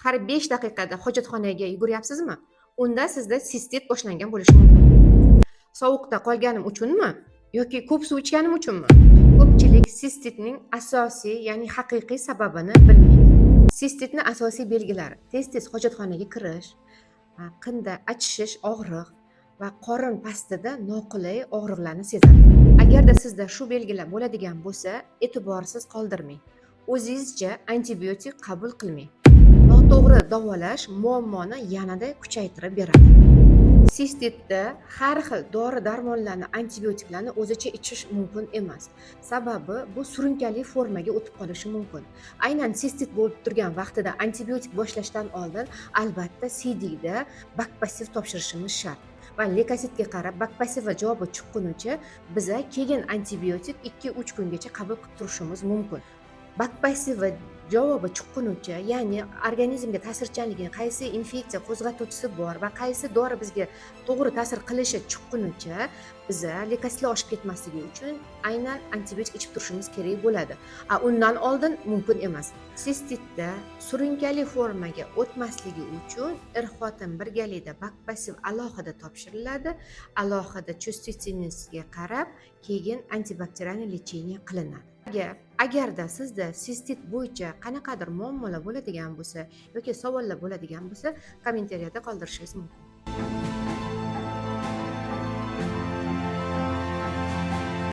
har 5 daqiqada hojatxonaga yuguryapsizmi? Unda sizda sistit boshlangan bo'lishi mumkin. Sovuqda qolganim uchunmi yoki ko'p suv ichganim uchunmi? Ko'pchilik sistitning asosiy, ya'ni haqiqiy sababini bilmaydi. Sistitning asosiy belgilari: tez-tez hojatxonaga kirish, qinda achishish, og'riq va qorin pastida noqulay og'riqlarni sezadi. Agarda sizda shu belgilar bo'ladigan bo'lsa, e'tiborsiz qoldirmang. O'zingizcha antibiotik qabul qilmang. Noto'g'ri davolash muammoni yanada kuchaytirib beradi. Sistitda har xil dori-darmonlarni, antibiotiklarni o'zicha ichish mumkin emas. Sababi bu surunkali formaga o'tib qolishi mumkin. Aynan sistit bo'lib turgan vaqtida antibiotik boshlashdan oldin albatta CDda bakpassiv topshirishimiz shart. Va leykositga qarab bakpassiv va javobi chiqqunicha biza keyin antibiotik 2-3 kungacha qabul qilib turishimiz mumkin. Bakpassiv va javobi chiqqunicha, ya'ni organizmga ta'sirchanligini, qaysi infeksiya qo'zg'atuvchisi bor va qaysi dori bizga to'g'ri ta'sir qilishi chiqqunicha biza leykositlar oshib ketmasligi uchun aynan antibiotik ichib turishimiz kerak bo'ladi. Undan oldin mumkin emas. Sistitda surunkali formaga o'tmasligi uchun er-xotin birgalikda bakpassiv alohida topshiriladi, alohida chustitsiniyasiga qarab keyin antibakterial lecheniya qilinadi. Agarda sizda sistit bo'yicha qanaqadir muammolar bo'ladigan bo'lsa yoki savollar bo'ladigan bo'lsa, kommentariyada qoldirishingiz mumkin.